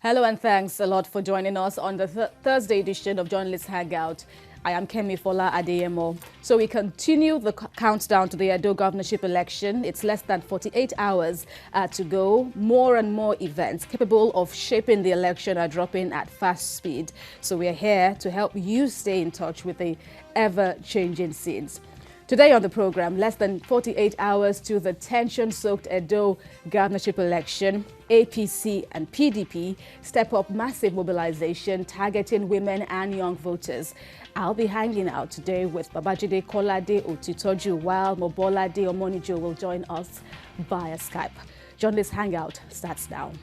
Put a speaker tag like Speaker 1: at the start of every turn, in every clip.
Speaker 1: Hello and thanks a lot for joining us on the Thursday edition of Journalist Hangout. I am Kemi Fola Adeyemo. So we continue the countdown to the Edo Governorship election. It's less than 48 hours to go. More and more events capable of shaping the election are dropping at fast speed. So we're here to help you stay in touch with the ever-changing scenes. Today on the program, less than 48 hours to the tension-soaked Edo governorship election, APC and PDP step up massive mobilization targeting women and young voters. I'll be hanging out today with Babajide Kolade-Otitoju while Mobolade Omonijo will join us via Skype. Journalist Hangout starts now.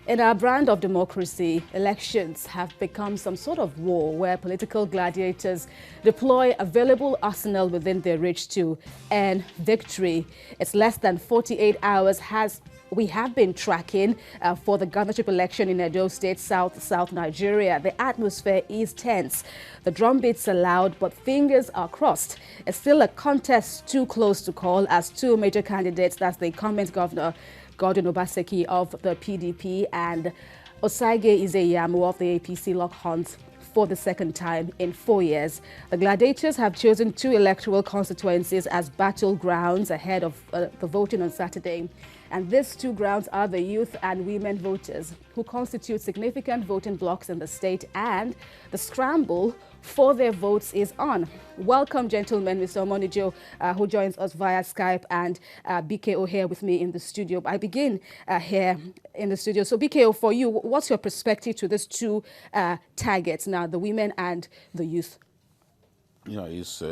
Speaker 1: In our brand of democracy, elections have become some sort of war where political gladiators deploy available arsenal within their reach to earn victory. It's less than 48 hours we have been tracking for the governorship election in Edo State, South Nigeria. The atmosphere is tense. The drumbeats are loud, but fingers are crossed. It's still a contest too close to call as two major candidates, that's the incumbent governor Godwin Obaseki of the PDP and Osaige Izeyamu of the APC lock horns for the second time in 4 years. The gladiators have chosen two electoral constituencies as battlegrounds ahead of the voting on Saturday. And these two grounds are the youth and women voters who constitute significant voting blocks in the state, and the scramble for their votes is on. Welcome, gentlemen, Mr. Omonijo, who joins us via Skype, and BKO here with me in the studio. I begin here in the studio. So BKO, for you, what's your perspective to these two targets now, the women and the youth?
Speaker 2: Yeah, it's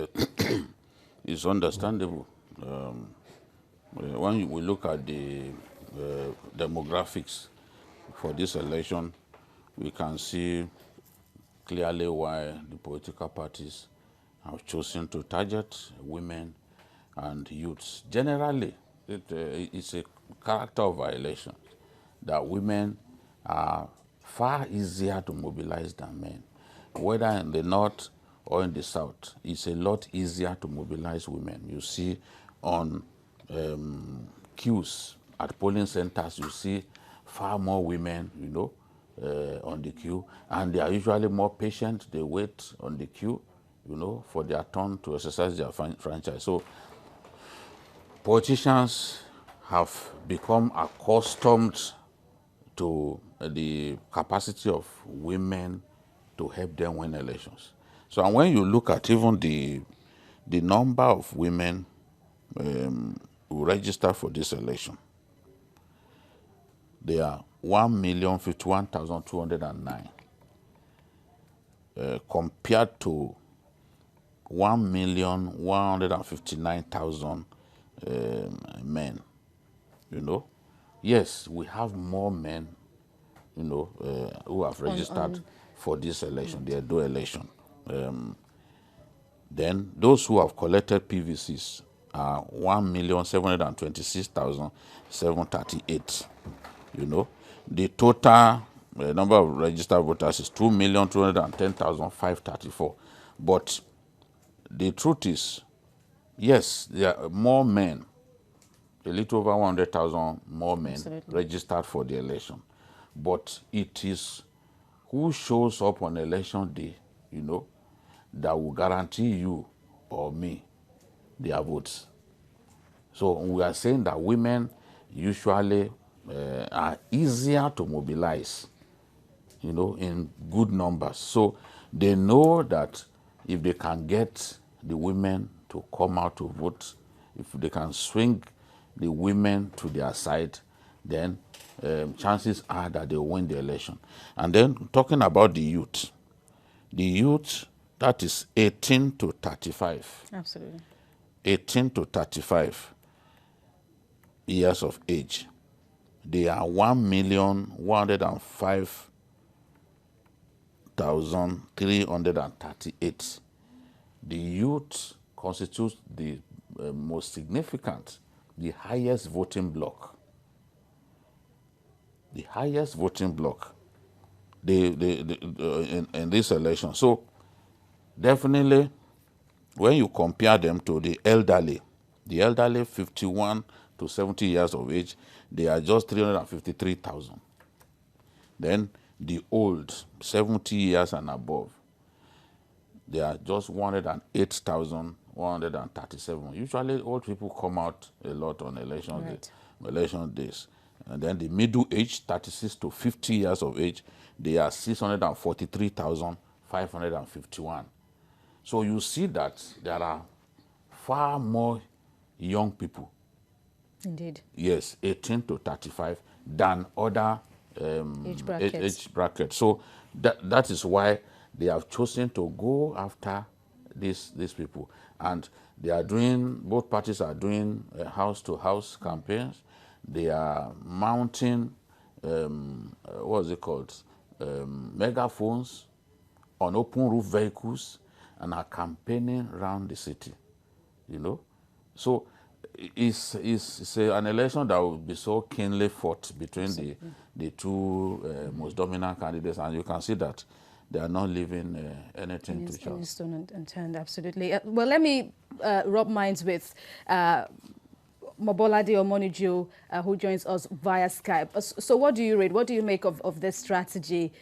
Speaker 2: understandable. When we look at the demographics for this election, we can see clearly why the political parties have chosen to target women and youths. Generally, it's a character of our election that women are far easier to mobilize than men. Whether in the north or in the south, it's a lot easier to mobilize women. You see on queues at polling centers, you see far more women, on the queue, and they are usually more patient. They wait on the queue, for their turn to exercise their franchise. So politicians have become accustomed to the capacity of women to help them win elections. So, and when you look at even the number of women who registered for this election, they are 1,051,209 compared to 1,159,000 men. Yes, we have more men, who have registered for this election, the Edo election. Then those who have collected PVCs are 1,726,738. The total number of registered voters is 2,210,534. But the truth is, yes, there are more men, a little over 100,000 more men registered for the election. But it is who shows up on election day, that will guarantee you or me their votes. So we are saying that women usually are easier to mobilize, in good numbers. So they know that if they can get the women to come out to vote, if they can swing the women to their side, then chances are that they will win the election. And then talking about the youth, that is 18 to 35.
Speaker 1: Absolutely.
Speaker 2: 18 to 35 years of age. They are 1,105,338. The youth constitutes the most significant, the highest voting bloc. The highest voting bloc in this election. So definitely, when you compare them to the elderly 51 to 70 years of age, they are just 353,000. Then the old, 70 years and above, they are just 108,137. Usually old people come out a lot on election days. And then the middle age, 36 to 50 years of age, they are 643,551. So you see that there are far more young people.
Speaker 1: Indeed.
Speaker 2: Yes, 18 to 35 than other age brackets. So that is why they have chosen to go after these people. And they are doing, both parties are doing house-to-house campaigns. They are mounting, what is it called, megaphones on open roof vehicles and are campaigning around the city, you know. So it's an election that will be so keenly fought between the two most dominant candidates, and you can see that they are not leaving anything to chance.
Speaker 1: Stone unturned, absolutely. Well, let me rub minds with Mobolade Omonijo, who joins us via Skype. So what do you read? What do you make of this strategy?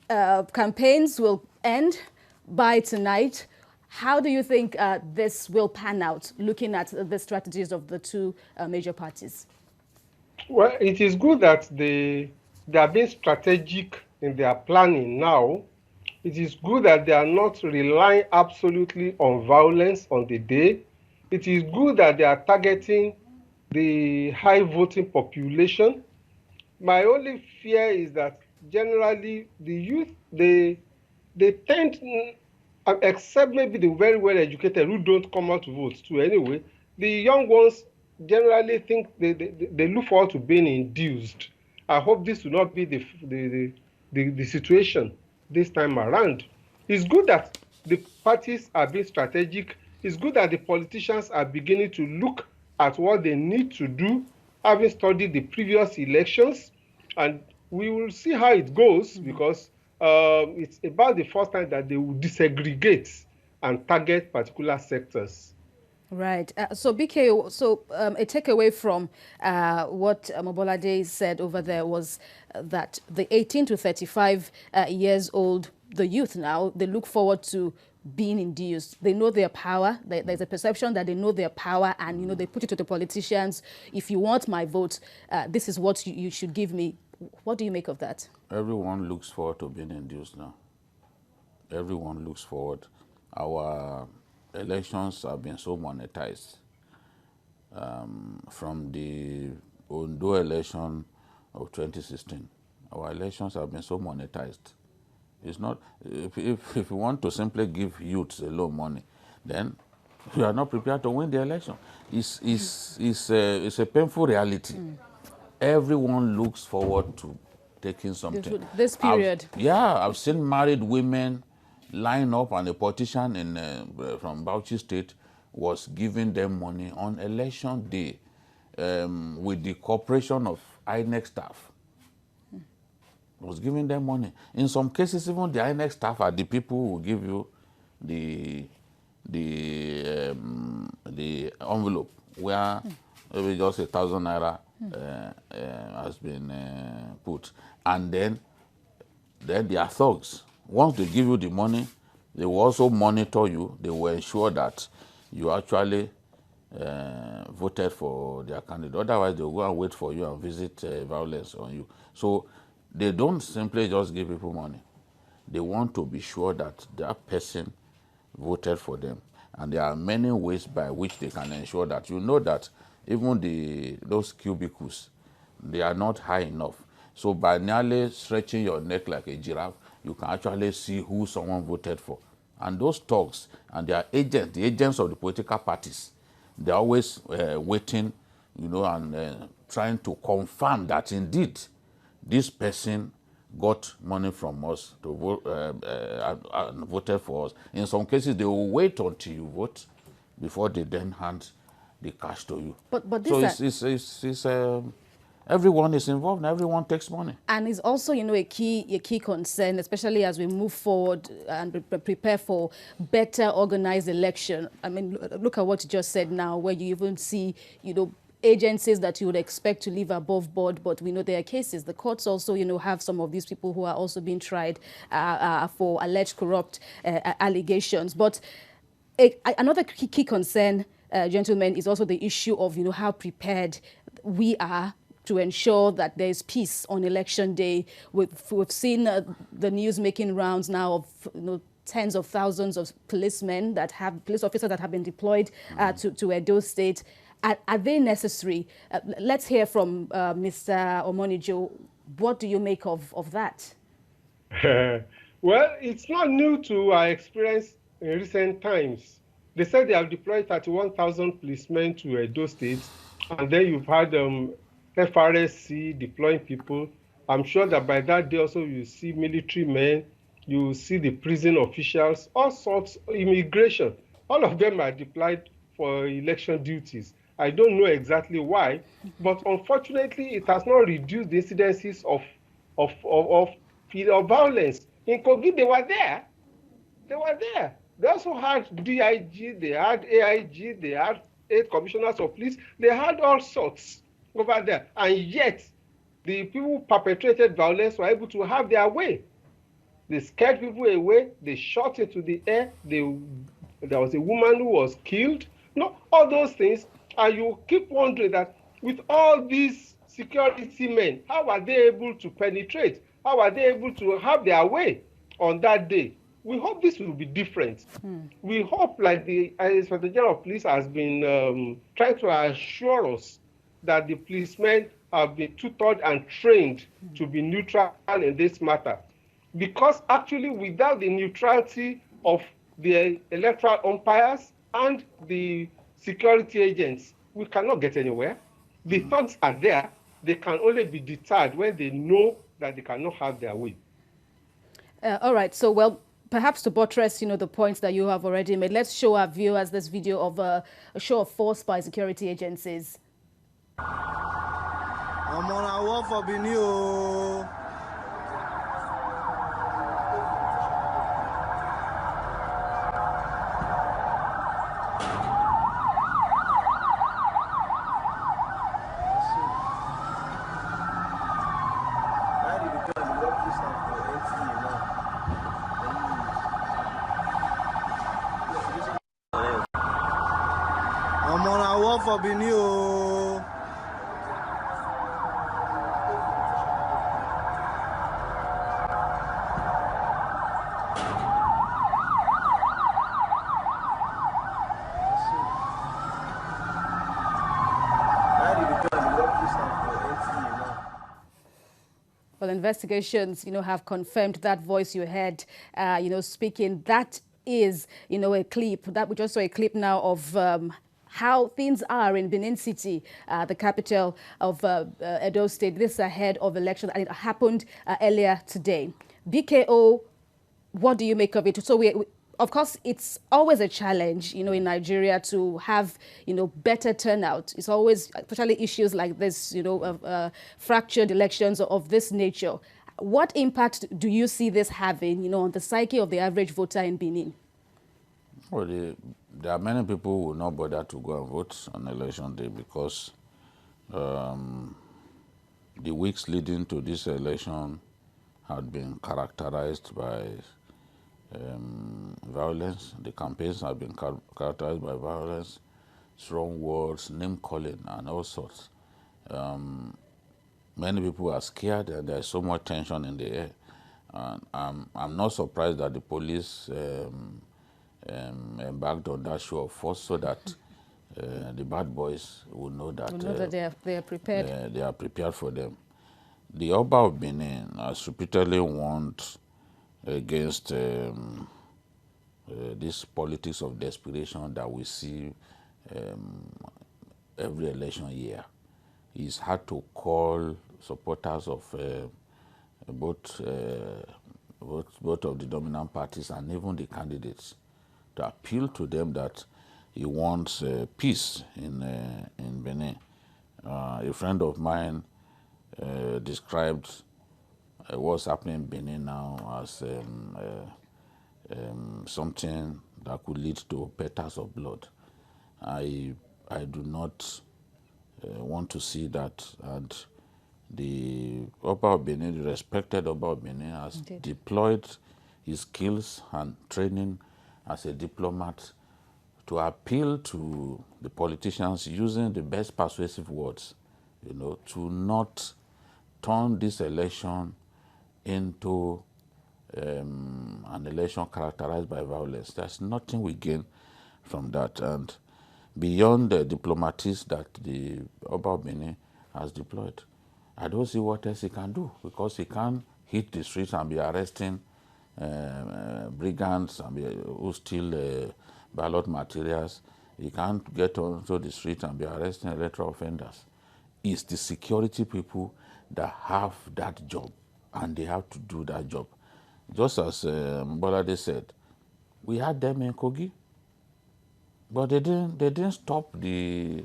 Speaker 1: Campaigns will end by tonight. How do you think this will pan out, looking at the strategies of the two major parties?
Speaker 3: Well, it is good that they are being strategic in their planning now. It is good that they are not relying absolutely on violence on the day. It is good that they are targeting the high voting population. My only fear is that generally the youth, they tend, except maybe the very well educated who don't come out to vote too anyway, the young ones generally think they look forward to being induced. I hope this will not be the situation this time around. It's good that the parties are being strategic. It's good that the politicians are beginning to look at what they need to do, having studied the previous elections, and we will see how it goes, because it's about the first time that they will disaggregate and target particular sectors.
Speaker 1: Right. So, BK, a takeaway from what Mobolade said over there was that the 18 to 35 years old, the youth now, they look forward to being induced. They know their power. There's a perception that they know their power, and, you know, they put it to the politicians. If you want my vote, this is what you should give me. What do you make of that?
Speaker 2: Everyone looks forward to being induced now. Everyone looks forward. Our elections have been so monetized. From the Ondo election of 2016, our elections have been so monetized. It's not, if you want to simply give youths alone money, then you are not prepared to win the election. It's a painful reality. Everyone looks forward to taking something.
Speaker 1: This period.
Speaker 2: I've seen married women line up, and a politician from Bauchi State was giving them money on election day with the cooperation of INEC staff. Was giving them money. In some cases, even the INEC staff are the people who give you the envelope where maybe just 1,000 naira has been put, and then they are thugs. Once they give you the money, they will also monitor you. They will ensure that you actually voted for their candidate. Otherwise, they will go and wait for you and visit violence on you. So they don't simply just give people money. They want to be sure that that person voted for them. And there are many ways by which they can ensure that. You know that even those cubicles, they are not high enough. So by nearly stretching your neck like a giraffe, you can actually see who someone voted for. And those thugs and their agents, the agents of the political parties, they're always waiting, you know, and trying to confirm that indeed this person got money from us to vote, and voted for us. In some cases, they will wait until you vote before they then hand the cash to you.
Speaker 1: But this
Speaker 2: so everyone is involved and everyone takes money.
Speaker 1: And it's also, you know, a key concern, especially as we move forward and prepare for better organized election. I mean, look at what you just said now, where you even see, you know, agencies that you would expect to live above board, but we know there are cases. The courts also, have some of these people who are also being tried for alleged corrupt allegations. But another key concern, gentlemen, is also the issue of, how prepared we are to ensure that there is peace on election day. We've seen the news making rounds now of, tens of thousands of police officers that have been deployed to Edo State. Are they necessary? Let's hear from Mr. Omonijo. What do you make of that?
Speaker 3: Well, it's not new to our experience in recent times. They said they have deployed 31,000 policemen to Edo State, and then you've had FRSC deploying people. I'm sure that by that day also you see military men, you see the prison officials, all sorts, immigration. All of them are deployed for election duties. I don't know exactly why, but unfortunately, it has not reduced the incidences of violence. In Kogi, they were there. They were there. They also had DIG, they had AIG, they had 8 commissioners of police. They had all sorts over there. And yet, the people who perpetrated violence were able to have their way. They scared people away. They shot into the air. There was a woman who was killed. All those things. And you keep wondering that with all these security men, how are they able to penetrate? How are they able to have their way on that day? We hope this will be different. We hope, like the Inspector General of Police has been trying to assure us that the policemen have been tutored and trained to be neutral in this matter. Because actually, without the neutrality of the electoral umpires and the security agents, we cannot get anywhere. The thugs are there. They can only be deterred when they know that they cannot have their way.
Speaker 1: All right. So, well, perhaps to buttress, the points that you have already made, let's show our viewers this video of a show of force by security agencies.
Speaker 4: I'm on a war for Benio. I'm on a war for Benio.
Speaker 1: Well, investigations, have confirmed that voice you heard, speaking. That is, a clip that we just saw a clip now of how things are in Benin City, the capital of Edo State. This is ahead of election, and it happened earlier today. BKO, what do you make of it? So of course, it's always a challenge, in Nigeria to have, better turnout. It's always, especially issues like this, fractured elections of this nature. What impact do you see this having, on the psyche of the average voter in Benin?
Speaker 2: Well, there are many people who will not bother to go and vote on election day because the weeks leading to this election had been characterized by violence. The campaigns have been characterized by violence, strong words, name calling, and all sorts. Many people are scared, and there's so much tension in the air. And I'm not surprised that the police embarked on that show of force so that the bad boys will know that,
Speaker 1: they are prepared.
Speaker 2: They are prepared for them. The Oba of Benin has repeatedly warned against this politics of desperation that we see every election year. It's hard to call supporters of both of the dominant parties and even the candidates to appeal to them that he wants peace in Benin. A friend of mine described what's happening in Benin now as something that could lead to petals of blood. I do not want to see that. And the Oba of Benin, the respected Oba of Benin, has deployed his skills and training as a diplomat to appeal to the politicians using the best persuasive words, to not turn this election into an election characterized by violence. There's nothing we gain from that. And beyond the diplomatists that the Oba of Benin has deployed, I don't see what else he can do, because he can't hit the streets and be arresting brigands and who steal ballot materials. He can't get onto the street and be arresting electoral offenders. It's the security people that have that job, and they have to do that job. Just as Mobolade said, we had them in Kogi, but they didn't stop the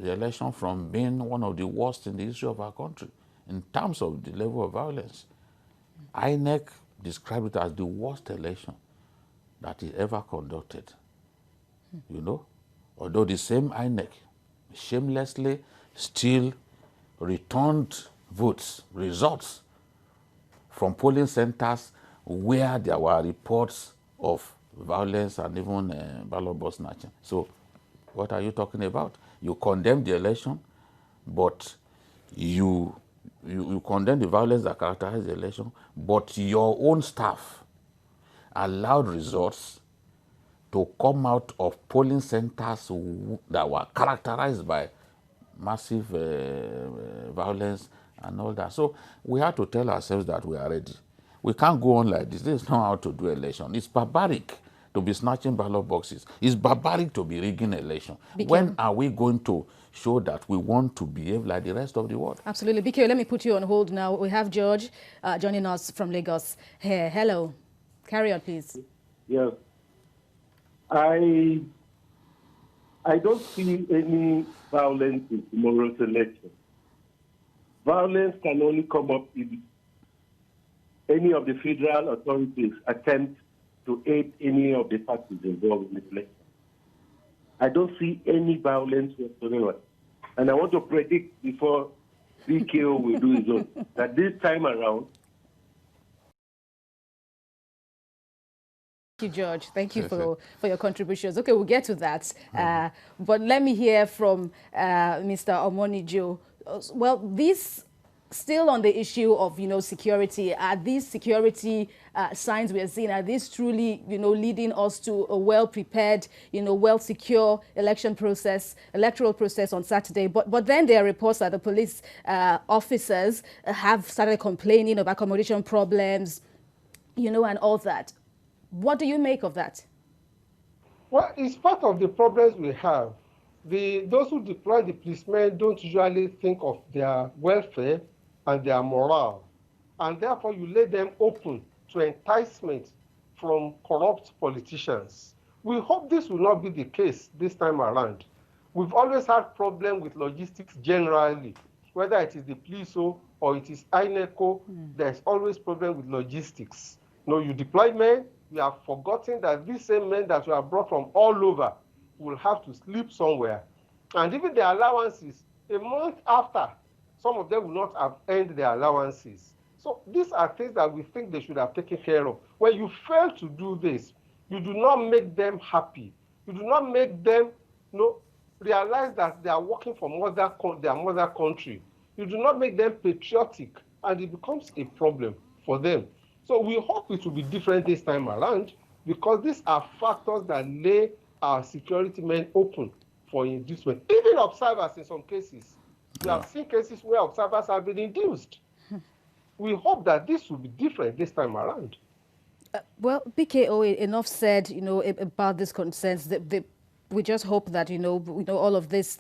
Speaker 2: election from being one of the worst in the history of our country in terms of the level of violence. INEC described it as the worst election that is ever conducted. Although the same INEC shamelessly still returned results from polling centers where there were reports of violence and even ballot box snatching. So what are you talking about? You condemn the election, but you condemn the violence that characterized the election, but your own staff allowed results to come out of polling centers that were characterized by massive violence and all that. So we have to tell ourselves that we are ready. We can't go on like this. This is not how to do election. It's barbaric to be snatching ballot boxes. It's barbaric to be rigging election. When are we going to show that we want to behave like the rest of the world?
Speaker 1: Absolutely. BK, let me put you on hold now. We have George joining us from Lagos here. Hello. Carry on, please.
Speaker 5: Yes. I don't see any violence in tomorrow's election. Violence can only come up if any of the federal authorities attempt to aid any of the parties involved in the election. I don't see any violence whatsoever. And I want to predict before BKO will do his own, that this time around.
Speaker 1: Thank you, George. Thank you for your contributions. Okay, we'll get to that. But let me hear from Mr. Omonijo. Well, this still on the issue of, security. Are these security signs we are seeing, are these truly, leading us to a well-prepared, well-secure electoral process on Saturday? But then there are reports that the police officers have started complaining of accommodation problems, and all that. What do you make of that?
Speaker 3: Well, it's part of the problems we have. Those who deploy the policemen don't usually think of their welfare and their morale. And therefore, you lay them open to enticement from corrupt politicians. We hope this will not be the case this time around. We've always had problems with logistics generally, whether it is the police or it is INECO, there's always problem with logistics. You deploy men, we have forgotten that these same men that were brought from all over will have to sleep somewhere. And even the allowances, a month after, some of them will not have earned their allowances. So these are things that we think they should have taken care of. When you fail to do this, you do not make them happy. You do not make them realize that they are working for their mother country. You do not make them patriotic, and it becomes a problem for them. So we hope it will be different this time around, because these are factors that lay our security men open for inducement. Even observers in some cases. We have seen cases where observers have been induced. We hope that this will be different this time around.
Speaker 1: Well, BKO, enough said, about these concerns. We just hope that, all of this,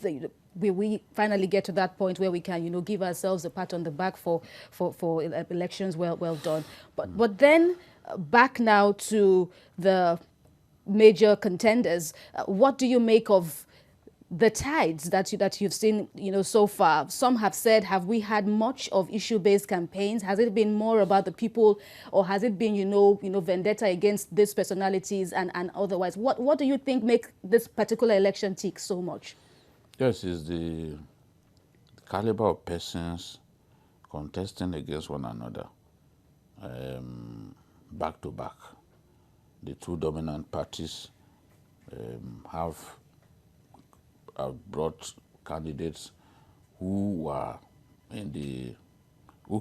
Speaker 1: we finally get to that point where we can, give ourselves a pat on the back for elections well done. But then back now to the major contenders. What do you make of the tides that you've seen, so far? Some have said, have we had much of issue-based campaigns? Has it been more about the people, or has it been, vendetta against these personalities and otherwise? What do you think make this particular election tick so much?
Speaker 2: Yes, it's the caliber of persons contesting against one another, back to back. The two dominant parties have brought candidates who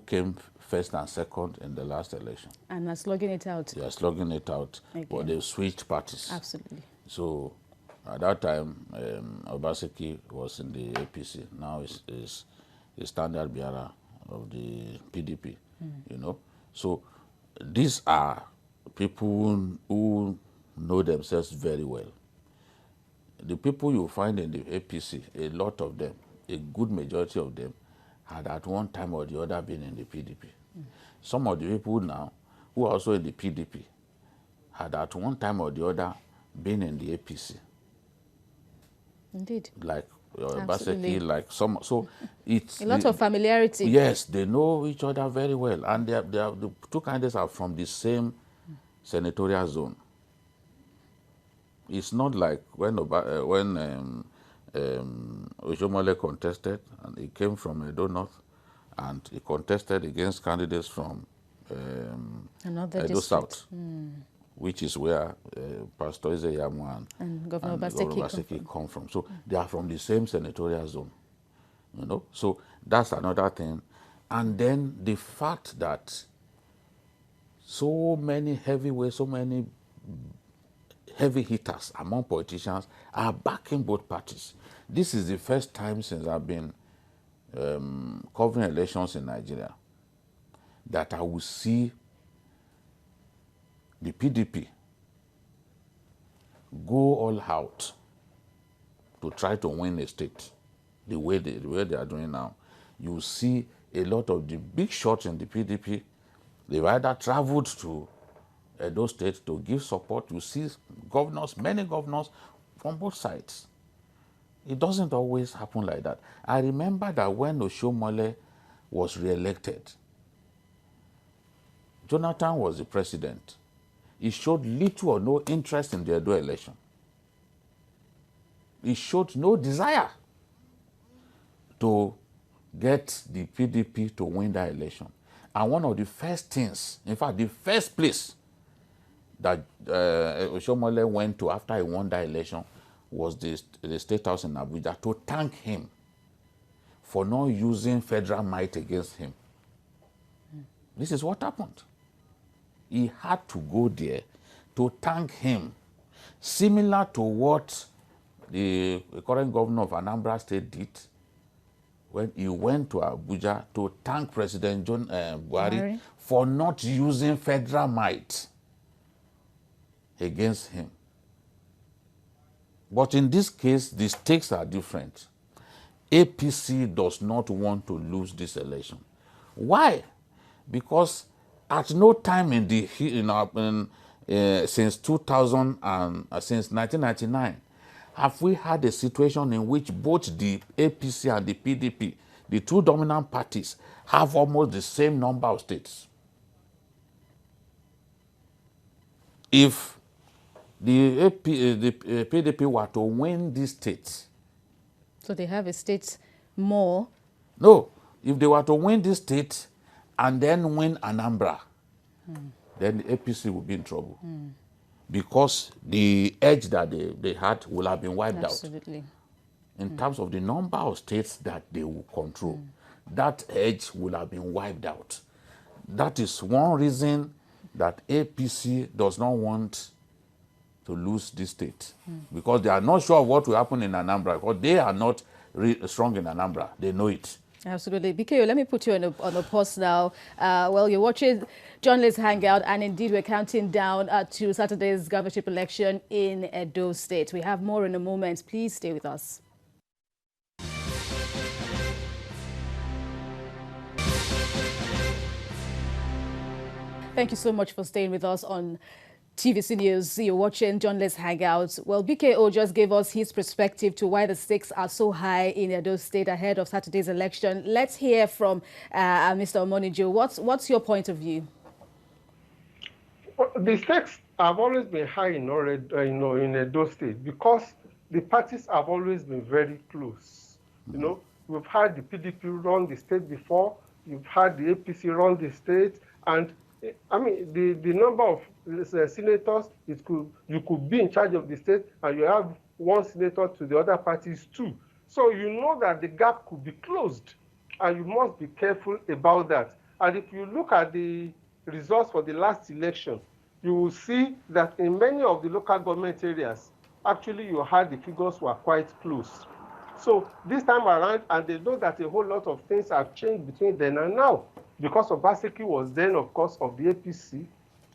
Speaker 2: came first and second in the last election.
Speaker 1: And are slugging it out.
Speaker 2: They are slugging it out, but they've switched parties.
Speaker 1: Absolutely.
Speaker 2: So at that time, Obaseki was in the APC. Now is the standard bearer of the PDP. You know, so these are people who know themselves very well. The people you find in the APC, a lot of them, a good majority of them, had at one time or the other been in the PDP. Some of the people now who are also in the PDP had at one time or the other been in the APC.
Speaker 1: Indeed.
Speaker 2: Like Baseki, like some. So it's
Speaker 1: a lot of familiarity.
Speaker 2: Yes, they know each other very well, and the two candidates are from the same senatorial zone. It's not like when Oshiomhole contested, and he came from Edo North, and he contested against candidates from
Speaker 1: Another
Speaker 2: Edo
Speaker 1: district.
Speaker 2: South, which is where Pastor Izeyamu
Speaker 1: And Governor
Speaker 2: and
Speaker 1: Baseki
Speaker 2: come from. So they are from the same senatorial zone, you know. So that's another thing. And then the fact that so many heavyweights, so many heavy hitters among politicians are backing both parties. This is the first time since I've been covering elections in Nigeria that I will see the PDP go all out to try to win a state the way they are doing now. You see a lot of the big shots in the PDP, they've either traveled to Edo State to give support. You see governors, many governors from both sides. It doesn't always happen like that. I remember that when Oshiomhole was re-elected, Jonathan was the president. He showed little or no interest in the Edo election. He showed no desire to get the PDP to win that election. And one of the first things, in fact, the first place that Oshiomhole went to after he won that election was the State House in Abuja to thank him for not using federal might against him. This is what happened. He had to go there to thank him, similar to what the current governor of Anambra State did when he went to Abuja to thank President John Buhari for not using federal might against him. But in this case, the stakes are different. APC does not want to lose this election. Why? Because at no time since 2000 and since 1999 have we had a situation in which both the APC and the PDP, the two dominant parties, have almost the same number of states. If the PDP were to win these states,
Speaker 1: so they have a state more.
Speaker 2: No, if they were to win this state and then win Anambra, then the APC would be in trouble. Because the edge that they had will have been wiped out. In terms of the number of states that they will control. That edge will have been wiped out. That is one reason that APC does not want to lose this state. Because they are not sure of what will happen in Anambra, because they are not strong in Anambra. They know it.
Speaker 1: Absolutely. BKO, let me put you on a pause now. Well, you're watching Journalists Hangout, and indeed we're counting down to Saturday's governorship election in Edo State. We have more in a moment. Please stay with us. Thank you so much for staying with us on TVC News. You're watching Journalists Hangout. Well, BKO just gave us his perspective to why the stakes are so high in Edo State ahead of Saturday's election. Let's hear from Mr. Omonijo. What's your point of view?
Speaker 3: Well, the stakes have always been high in Edo State because the parties have always been very close. You know, we've had the PDP run the state before, you've had the APC run the state, and I mean, the number of senators, you could be in charge of the state, and you have one senator to the other parties too. So you know that the gap could be closed, and you must be careful about that. And if you look at the results for the last election, you will see that in many of the local government areas, actually you had the figures were quite close. So this time around, and they know that a whole lot of things have changed between then and now, because Obaseki was then, of course, of the APC,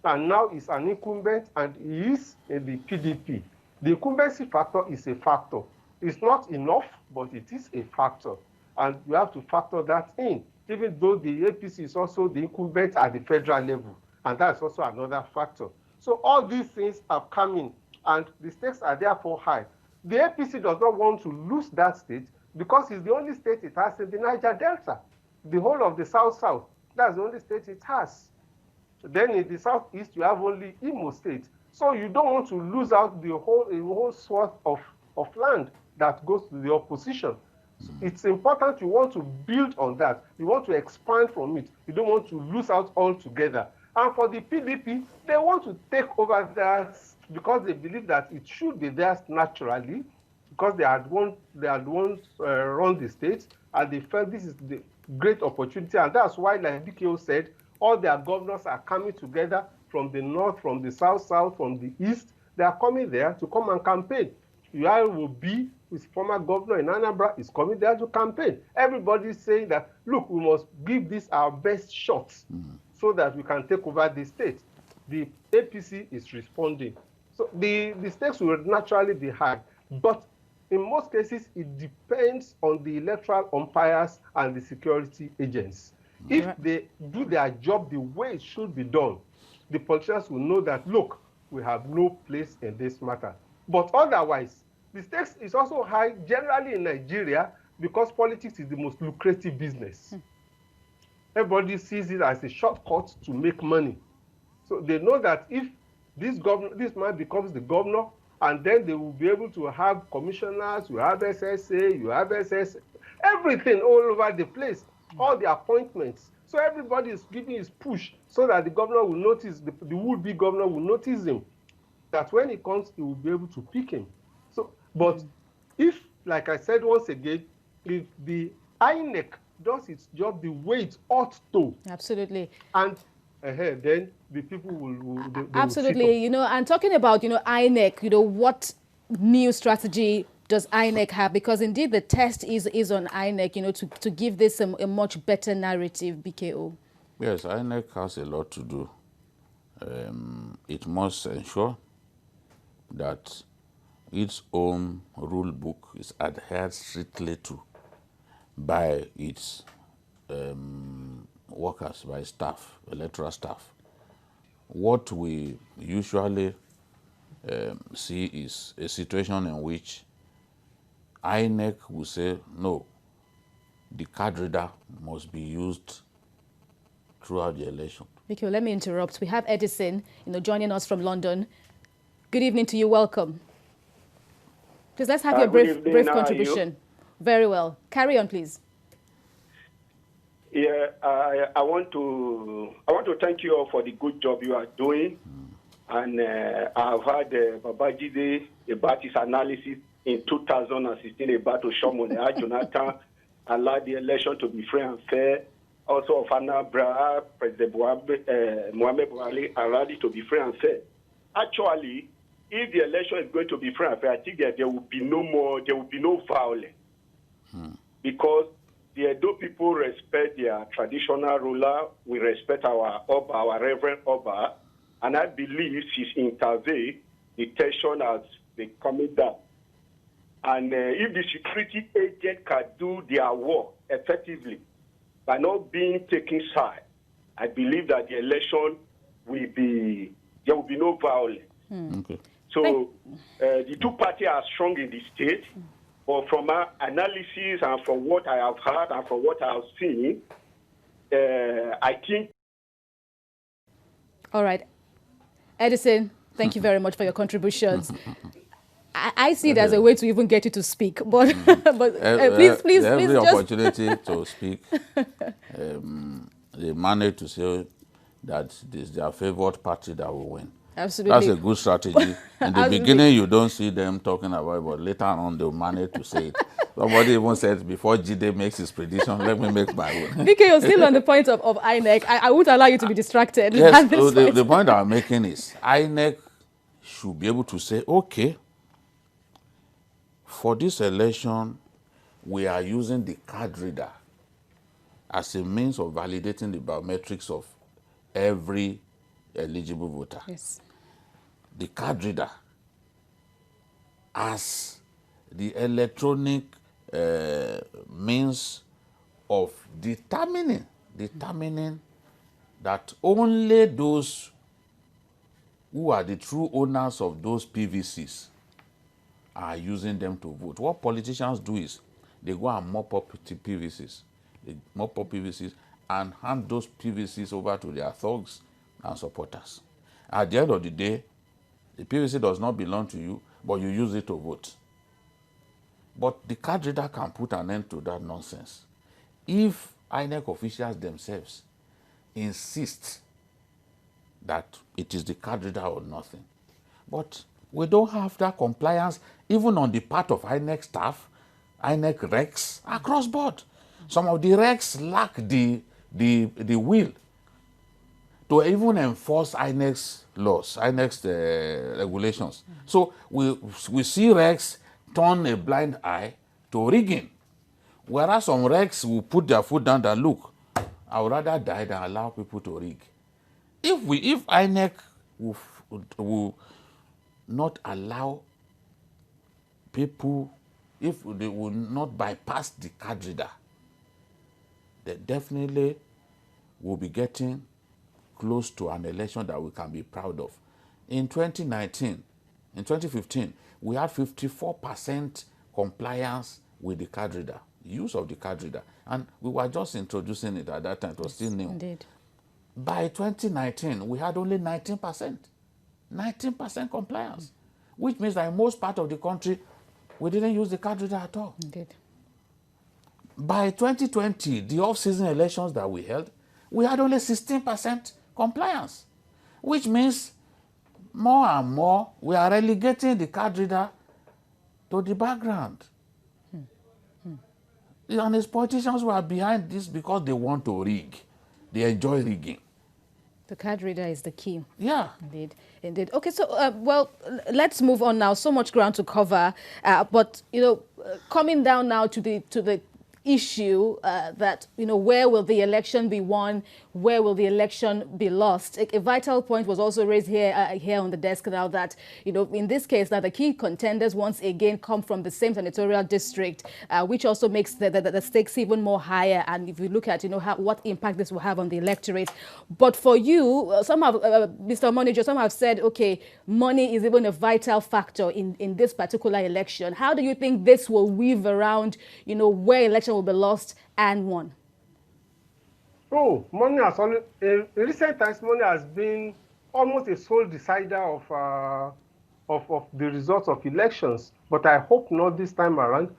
Speaker 3: and now is an incumbent, and he is in the PDP. The incumbency factor is a factor. It's not enough, but it is a factor, and you have to factor that in, even though the APC is also the incumbent at the federal level, and that's also another factor. So all these things have come in, and the stakes are therefore high. The APC does not want to lose that state because it's the only state it has in the Niger Delta. The whole of the South-South, that's the only state it has. Then in the Southeast, you have only Imo State. So you don't want to lose out a whole swath of land that goes to the opposition. So it's important, you want to build on that. You want to expand from it. You don't want to lose out altogether. And for the PDP, they want to take over theirs because they believe that it should be theirs naturally, because they had once run the state, and they felt this is the great opportunity. And that's why, like BKO said, all their governors are coming together from the north, from the south, from the east. They are coming there to come and campaign. Uyari will be, his former governor in Anambra, is coming there to campaign. Everybody is saying that, look, we must give this our best shot so that we can take over the state. The APC is responding. So the stakes will naturally be high. But in most cases, it depends on the electoral umpires and the security agents. If they do their job the way it should be done, the politicians will know that, look, we have no place in this matter. But otherwise, the stakes is also high generally in Nigeria because politics is the most lucrative business. Everybody sees it as a shortcut to make money. So they know that if this man becomes the governor, and then they will be able to have commissioners, you have SSA, you have SS, everything all over the place, all the appointments. So everybody is giving his push so that the governor will notice, the would-be governor will notice him, that when he comes, he will be able to pick him. So, but if, like I said once again, if the INEC does its job the way it ought to,
Speaker 1: absolutely,
Speaker 3: and then the people will
Speaker 1: absolutely, you know, and talking about, you know, INEC, you know, what new strategy does INEC have? Because indeed the test is on INEC, you know, to give this a much better narrative, BKO.
Speaker 2: Yes, INEC has a lot to do. It must ensure that its own rule book is adhered strictly to by its workers, by staff, electoral staff. What we usually see is a situation in which INEC will say, no, the card reader must be used throughout the election.
Speaker 1: Okay, let me interrupt. We have Edison, you know, joining us from London. Good evening to you. Welcome. Please, let's have your brief contribution. Very well. Carry on, please.
Speaker 6: Yeah, I want to thank you all for the good job you are doing, and I've heard Babajide about his analysis in 2016 about Oshomole, Jonathan allowed the election to be free and fair. Also, of Anambra, President Mohamed Buhari allowed it to be free and fair. Actually, if the election is going to be free and fair, I think that there will be no violence, because the Edo people respect their traditional ruler. We respect our Oba, our Reverend Oba, and I believe since intervene, the tension has been coming down. And if the security agent can do their work effectively by not being taken side, I believe that the election will be, there will be no violence.
Speaker 2: Okay.
Speaker 6: So the two parties are strong in the state. But from our analysis and from what I have heard and from what I have seen, I think...
Speaker 1: All right. Edison, thank you very much for your contributions. I see it as a way to even get you to speak, but please,
Speaker 2: every
Speaker 1: just
Speaker 2: opportunity to speak, they manage to say that this is their favored party that will win.
Speaker 1: Absolutely.
Speaker 2: That's a good strategy. In the beginning, you don't see them talking about it, but later on, they'll manage to say it. Somebody even said, before Jide makes his prediction, let me make my own.
Speaker 1: BK, you're still on the point of INEC. I won't allow you to be distracted.
Speaker 2: Yes, so the point I'm making is INEC should be able to say, okay, for this election, we are using the card reader as a means of validating the biometrics of every eligible voter.
Speaker 1: Yes.
Speaker 2: The card reader as the electronic means of determining that only those who are the true owners of those PVCs are using them to vote. What politicians do is they go and mop up PVCs. They mop up PVCs and hand those PVCs over to their thugs and supporters. At the end of the day, the PVC does not belong to you, but you use it to vote. But the card reader can put an end to that nonsense. If INEC officials themselves insist that it is the card reader or nothing. But we don't have that compliance even on the part of INEC staff, INEC recs across board. Some of the recs lack the will to even enforce INEC's laws, INEC's regulations. So we see recs turn a blind eye to rigging, whereas some recs will put their foot down and look, I would rather die than allow people to rig. If INEC will not allow people, if they will not bypass the card reader, they definitely will be getting close to an election that we can be proud of. In 2015, we had 54% compliance with the card reader, use of the card reader. And we were just introducing it at that time, it was still new.
Speaker 1: Indeed.
Speaker 2: By 2019, we had only 19%. 19% compliance, which means that in most part of the country, we didn't use the card reader at all.
Speaker 1: Indeed.
Speaker 2: By 2020, the off-season elections that we held, we had only 16% compliance, which means more and more we are relegating the card reader to the background. And these politicians were behind this because they want to rig. They enjoy rigging.
Speaker 1: The card reader is the key.
Speaker 2: Yeah.
Speaker 1: Indeed. Indeed. Okay, so, well, let's move on now. So much ground to cover. But, coming down now to the issue that, where will the election be won? Where will the election be lost? A vital point was also raised here on the desk now that, in this case, that the key contenders once again come from the same senatorial district, which also makes the stakes even more higher. And if you look at, what impact this will have on the electorate. But for you, some have, Mr. Omonijo, some have said, okay, money is even a vital factor in this particular election. How do you think this will weave around, where election will be lost and won?
Speaker 3: Oh, money has always, in recent times, money has been almost a sole decider of the results of elections. But I hope not this time around.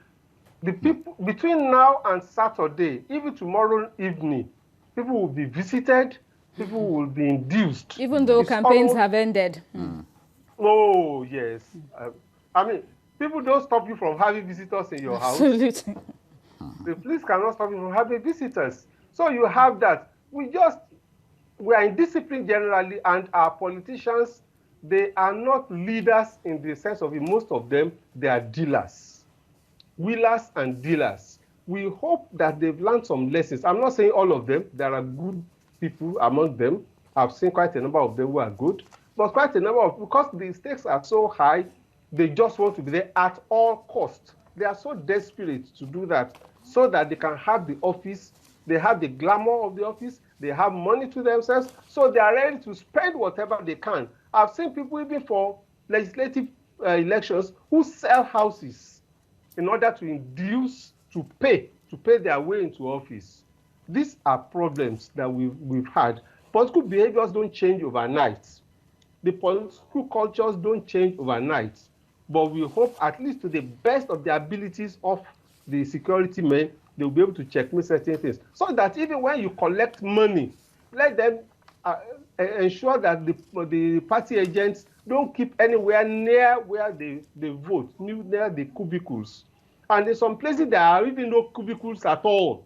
Speaker 3: The people between now and Saturday, even tomorrow evening, people will be visited, people will be induced.
Speaker 1: Even though campaigns have ended.
Speaker 3: Oh, yes. I mean, people don't stop you from having visitors in your house.
Speaker 1: Absolutely.
Speaker 3: The police cannot stop you from having visitors. So you have that. We are indisciplined generally, and our politicians, they are not leaders in the sense of it. Most of them, they are dealers, wheelers and dealers. We hope that they've learned some lessons. I'm not saying all of them. There are good people among them. I've seen quite a number of them who are good, but quite a number of, because the stakes are so high, they just want to be there at all costs. They are so desperate to do that so that they can have the office, they have the glamour of the office, they have money to themselves, so they are ready to spend whatever they can. I've seen people even for legislative elections who sell houses in order to induce to pay their way into office. These are problems that we've had. Political behaviors don't change overnight. The political cultures don't change overnight. but we hope at least to the best of the abilities of the security men, they'll be able to checkmate certain things. So that even when you collect money, let them ensure that the party agents don't keep anywhere near where they vote, near the cubicles. And in some places, there are even no cubicles at all.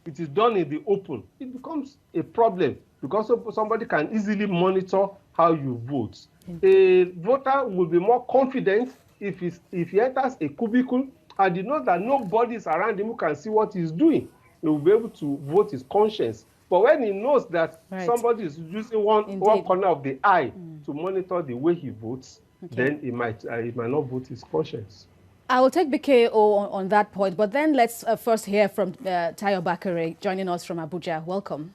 Speaker 3: It is done in the open. It becomes a problem because somebody can easily monitor how you vote. A voter will be more confident if he enters a cubicle and he knows that nobody is around him who can see what he's doing. He will be able to vote his conscience. But when he knows that somebody is using one corner of the eye to monitor the way he votes, then he might not vote his conscience.
Speaker 1: I will take BKO on that point, but then let's first hear from Tayo Bakari joining us from Abuja. Welcome.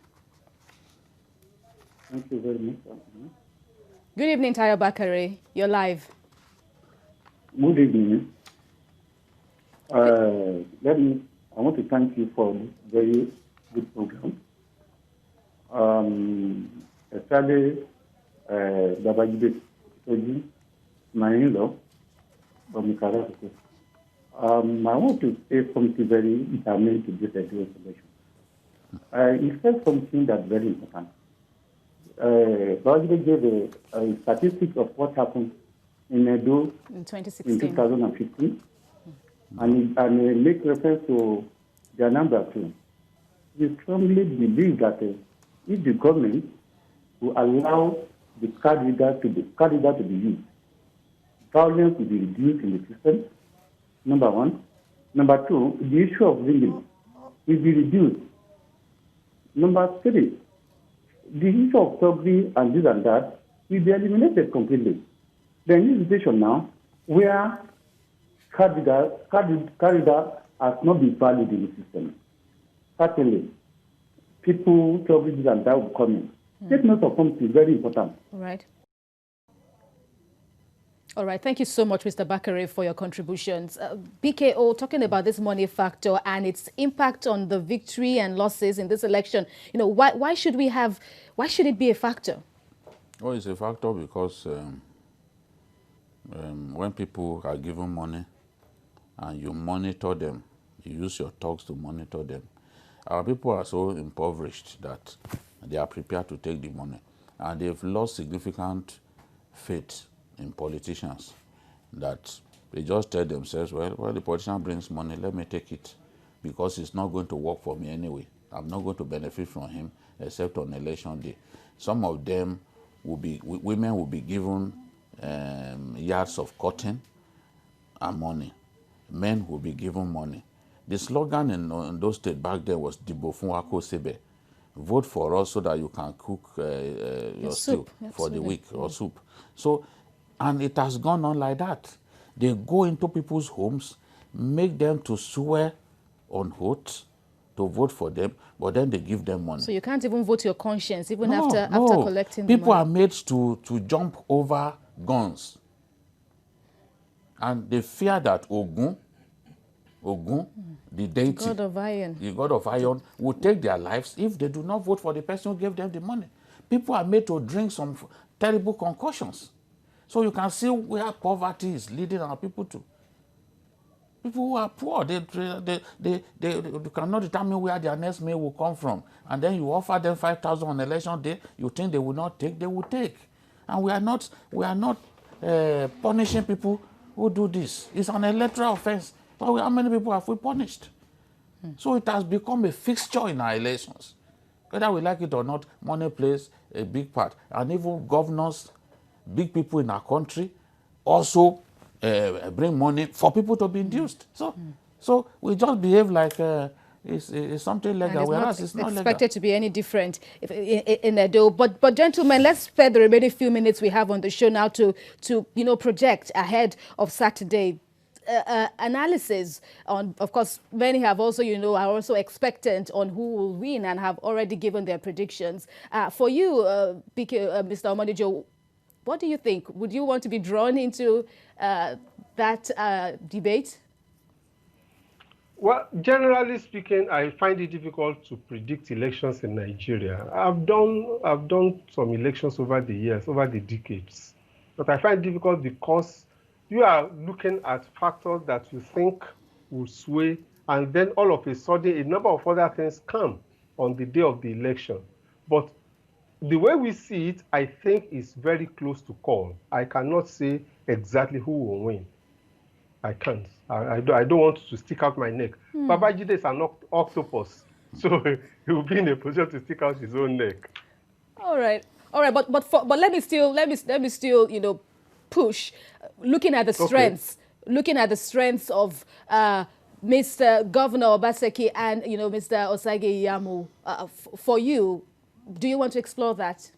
Speaker 7: Thank you very much.
Speaker 1: Good evening, Tayo Bakari. You're live.
Speaker 7: Good evening. I want to thank you for this very good program. Especially Babajide, my in-law from Nicaragua. I want to say something very germane to this election. He said something that's very important. Babajide gave a statistic of what happened in Edo
Speaker 1: in 2016.
Speaker 7: In 2015, and make reference to their number too. We strongly believe that if the government will allow the card reader to be used, violence will be reduced in the system, number one. Number two, the issue of ringing will be reduced. Number three, the issue of robbery and this and that will be eliminated completely. There is a situation now where card reader has not been valued in the system. Certainly, people, robbery, this and that will come in. Take note of something very important.
Speaker 1: All right. All right. Thank you so much, Mr. Bakari, for your contributions. BKO, talking about this money factor and its impact on the victory and losses in this election, you know, why should it be a factor?
Speaker 2: Well, it's a factor because when people are given money and you monitor them, you use your talks to monitor them, our people are so impoverished that they are prepared to take the money. And they've lost significant faith in politicians that they just tell themselves, well, the politician brings money, let me take it because it's not going to work for me anyway. I'm not going to benefit from him except on election day. Some of them women will be given yards of cotton and money. Men will be given money. The slogan in those states back then was Dibo fun wa ko sebe. Vote for us so that you can cook your stew for the week or soup. So, and it has gone on like that. They go into people's homes, make them to swear on oath to vote for them, but then they give them money.
Speaker 1: So you can't even vote your conscience even after collecting the money.
Speaker 2: People are made to jump over guns. And they fear that Ogun, the deity, the god of iron, will take their lives if they do not vote for the person who gave them the money. People are made to drink some terrible concoctions. So you can see where poverty is leading our people to. People who are poor, they cannot determine where their next meal will come from. And then you offer them 5,000 on election day, you think they will not take, they will take. And we are not punishing people who do this. It's an electoral offense. But how many people have we punished? So it has become a fixture in our elections. Whether we like it or not, money plays a big part. And even governors, big people in our country, also bring money for people to be induced. So we just behave like it's something legal, whereas it's not
Speaker 1: expected to be any different in Edo. But gentlemen, let's spare the remaining few minutes we have on the show now to project ahead of Saturday. Analysis on, of course, many have also, are also expectant on who will win and have already given their predictions. For you, Mr. Omonijo, what do you think? Would you want to be drawn into that debate?
Speaker 3: Well, generally speaking, I find it difficult to predict elections in Nigeria. I've done some elections over the years, over the decades, but I find it difficult because you are looking at factors that you think will sway, and then all of a sudden a number of other things come on the day of the election. But the way we see it, I think is very close to call. I cannot say exactly who will win. I can't. I don't want to stick out my neck. Babajide is an octopus, so he will be in a position to stick out his own neck.
Speaker 1: All right. But let me still push. Looking at the strengths, of Mr. Governor Obaseki and Mr. Osage Yamu. For you, do you want to explore that?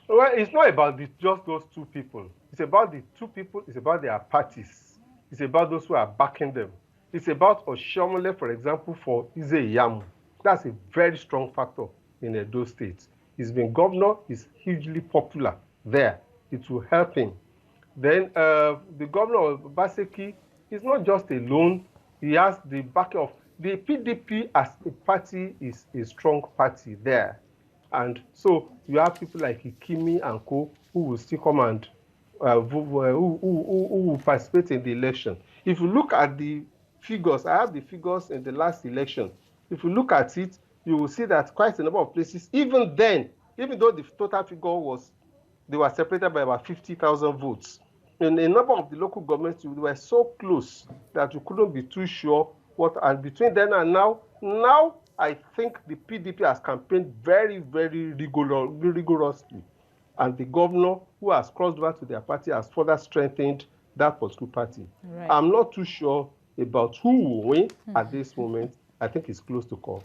Speaker 3: Well, it's not about just those two people. It's about the two people. It's about their parties. It's about those who are backing them. It's about Oshiomhole, for example, for Ize Yamu. That's a very strong factor in Edo State. He's been governor. He's hugely popular there. It will help him. Then the governor of Obaseki is not just alone. He has the backing of the PDP as a party is a strong party there. And so you have people like Ikimi and Co. who will still come and who will participate in the election. If you look at the figures, I have the figures in the last election. If you look at it, you will see that quite a number of places, even then, even though the total figure they were separated by about 50,000 votes. In a number of the local governments, we were so close that you couldn't be too sure what, and between then and now, I think the PDP has campaigned very, very rigorously. And the governor who has crossed over to their party has further strengthened that political party. Right. I'm not too sure about who will win at this moment. I think it's close to call.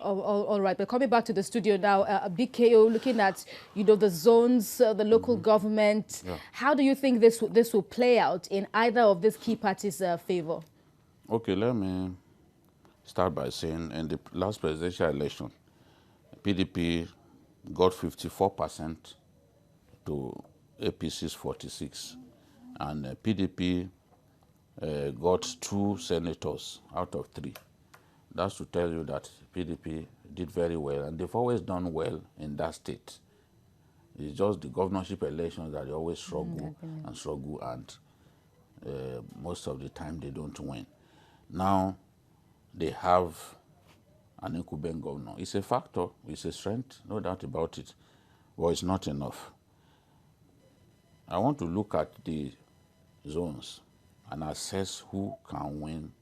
Speaker 1: All right, but coming back to the studio now, BKO, looking at the zones, the local government, how do you think this will play out in either of these key parties' favor?
Speaker 2: Okay, let me start by saying in the last presidential election, PDP got 54% to APC's 46%, and PDP got 2 senators out of 3. That's to tell you that PDP did very well, and they've always done well in that state. It's just the governorship elections that they always struggle and struggle, and most of the time they don't win. Now they have an incumbent governor. It's a factor, it's a strength, no doubt about it, but it's not enough. I want to look at the zones and assess who can win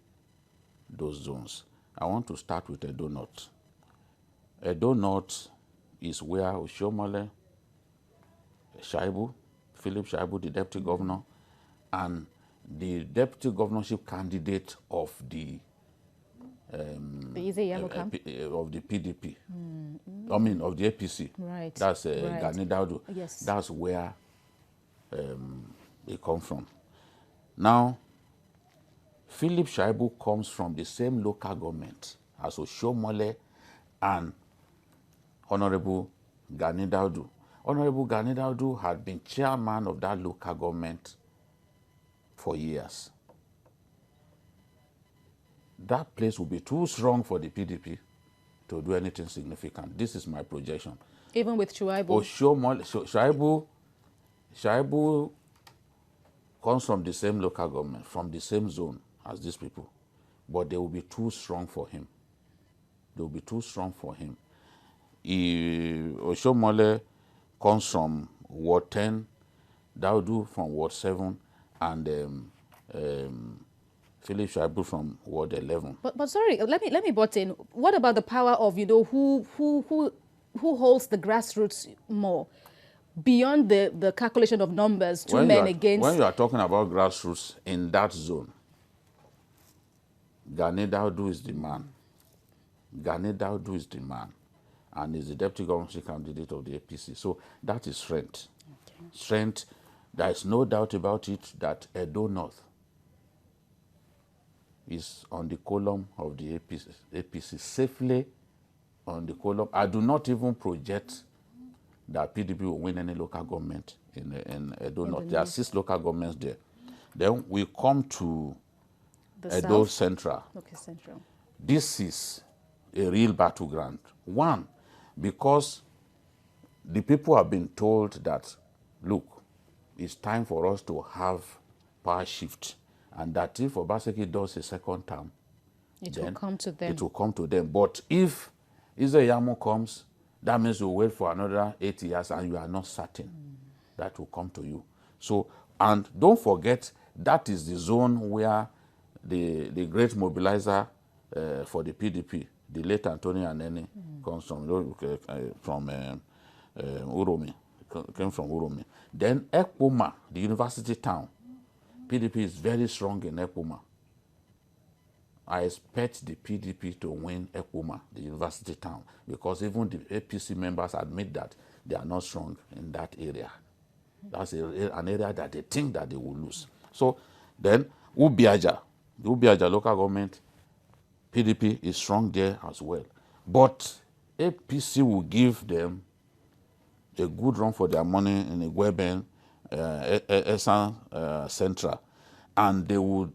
Speaker 2: those zones. I want to start with Edo North. Edo North is where Oshiomhole, Philip Shaibu, the deputy governor, and the deputy governorship candidate of the PDP, I mean of the APC. Right. That's Gani Daudu. Yes. That's where they come from. Now, Philip Shaibu comes from the same local government as Oshiomhole and Honorable Gani Daudu. Honorable Gani Daudu had been chairman of that local government for years. That place will be too strong for the PDP to do anything significant. This is my projection.
Speaker 1: Even with Shaibu?
Speaker 2: Oshiomhole, Shaibu comes from the same local government, from the same zone as these people, but they will be too strong for him. They will be too strong for him. Oshiomhole comes from Ward 10, Daudu from Ward 7, and Philip Shaibu from Ward 11.
Speaker 1: But sorry, let me butt in. What about the power of who holds the grassroots more? Beyond the calculation of numbers, two men against...
Speaker 2: When you are talking about grassroots in that zone, Gani Daudu is the man. Gani Daudu is the man, and is the deputy governorship candidate of the APC. So that is strength. Okay. Strength, there is no doubt about it that Edo North is on the column of the APC, safely on the column. I do not even project that PDP will win any local government in Edo North. There are 6 local governments there. Then we come to the Edo Central.
Speaker 1: Okay, Central.
Speaker 2: This is a real battleground. One, because the people have been told that, look, it's time for us to have power shift, and that if Obaseki does a second term,
Speaker 1: it will come to them.
Speaker 2: It will come to them. But if Ize-Iyamu comes, that means you wait for another 8 years and you are not certain. That will come to you. So, and don't forget, that is the zone where the great mobilizer for the PDP, the late Anthony Anene, comes from Uromi, came from Uromi. Then Ekpoma, the university town, PDP is very strong in Ekpoma. I expect the PDP to win Ekpoma, the university town, because even the APC members admit that they are not strong in that area. That's an area that they think that they will lose. So then Ubiaja, the Ubiaja local government, PDP is strong there as well. But APC will give them a good run for their money in the Gweben, Esan Central, and they will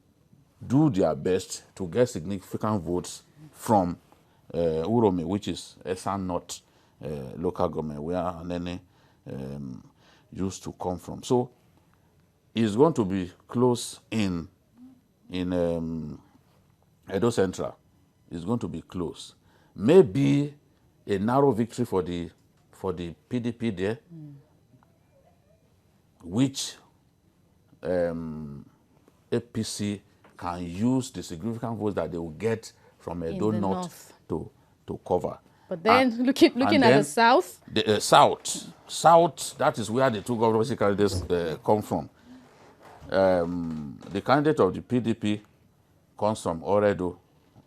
Speaker 2: do their best to get significant votes from Uromi, which is Esan North local government, where Anene used to come from. So it's going to be close in Edo Central. It's going to be close. Maybe a narrow victory for the PDP there, which APC can use the significant votes that they will get from Edo North to cover.
Speaker 1: But then looking at the south?
Speaker 2: The south, that is where the two governorship candidates come from. The candidate of the PDP comes from Oredo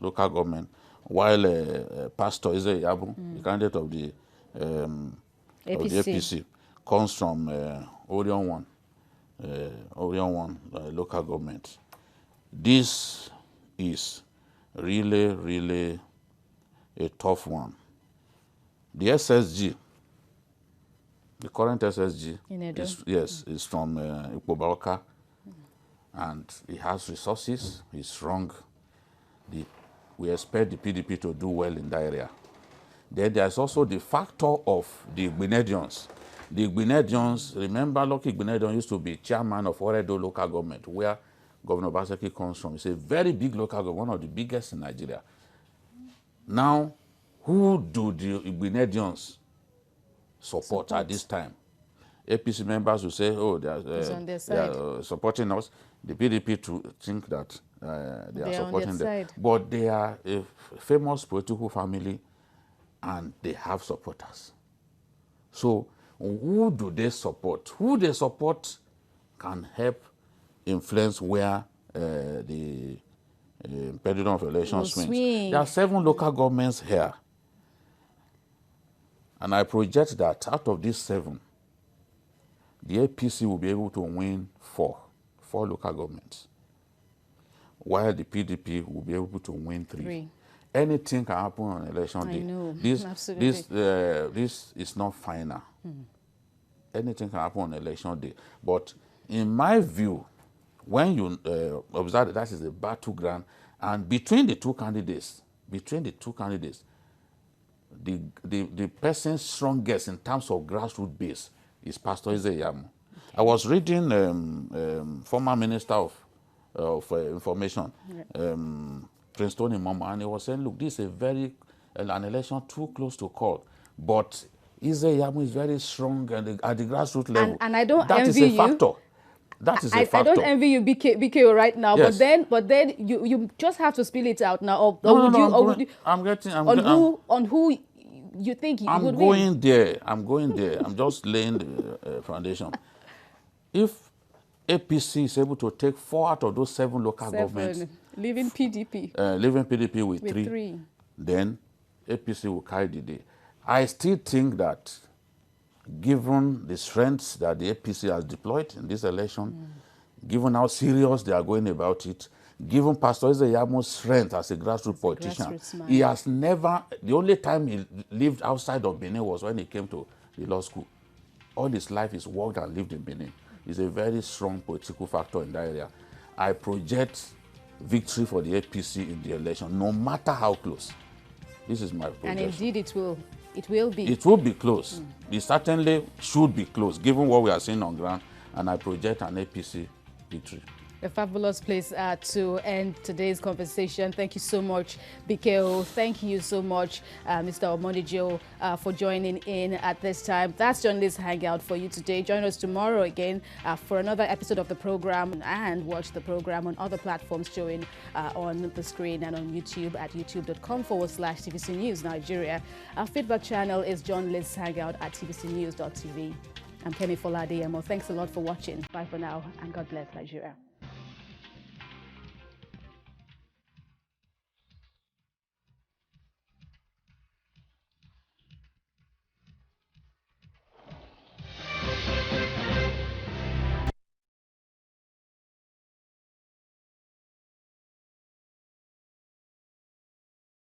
Speaker 2: local government, while Pastor Ize-Iyamu, the candidate of the APC, comes from Orion 1 local government. This is really, really a tough one. The SSG, the current SSG, is from Ikpobaoka, and he has resources, he's strong. We expect the PDP to do well in that area. Then there's also the factor of the Igbinedians. The Igbinedians, remember Lucky Igbinedion used to be chairman of Oredo local government, where Governor Obaseki comes from. It's a very big local government, one of the biggest in Nigeria. Now, who do the Igbinedians support at this time? APC members will say, oh, they are supporting us. The PDP to think that they are supporting them. But they are a famous political family and they have supporters. So who do they support? Who they support can help influence where the pendulum of elections swings. There are 7 local governments here. And I project that out of these 7, the APC will be able to win 4 local governments, while the PDP will be able to win 3. Anything can happen on election day.
Speaker 1: I know,
Speaker 2: this is not final. Anything can happen on election day. But in my view, when you observe that is a battleground, and between the two candidates, the person strongest in terms of grassroots base is Pastor Ize-Iyamu. I was reading former Minister of Information, Prince Tony Mama, and he was saying, look, this is an election too close to call, but Ize-Iyamu is very strong at the grassroots level.
Speaker 1: And I don't
Speaker 2: that
Speaker 1: envy
Speaker 2: is a factor. That is a factor.
Speaker 1: I don't envy you, BK right now,
Speaker 2: yes.
Speaker 1: but then you just have to spill it out now. On who you think you would win?
Speaker 2: I'm going there. I'm just laying the foundation. If APC is able to take 4 out of those 7 local governments,
Speaker 1: leaving PDP
Speaker 2: with 3, then APC will carry the day. I still think that, given the strengths that the APC has deployed in this election, given how serious they are going about it, given Pastor Ize-Iyamu's strength as a grassroots politician, he has never, the only time he lived outside of Benin was when he came to the law school. All his life he's worked and lived in Benin. He's a very strong political factor in that area. I project victory for the APC in the election, no matter how close. This is my projection.
Speaker 1: And indeed it will. It will be.
Speaker 2: It will be close. It certainly should be close, given what we are seeing on ground, and I project an APC victory.
Speaker 1: A fabulous place to end today's conversation. Thank you so much, BKO. Thank you so much, Mr. Omonijo, for joining in at this time. That's Journalist Hangout for you today. Join us tomorrow again for another episode of the program, and watch the program on other platforms showing on the screen and on YouTube at youtube.com/TVC News Nigeria. Our feedback channel is Journalist Hangout at tvcnews.tv. I'm Kemi Kolade-Otitoju. Thanks a lot for watching. Bye for now, and God bless Nigeria.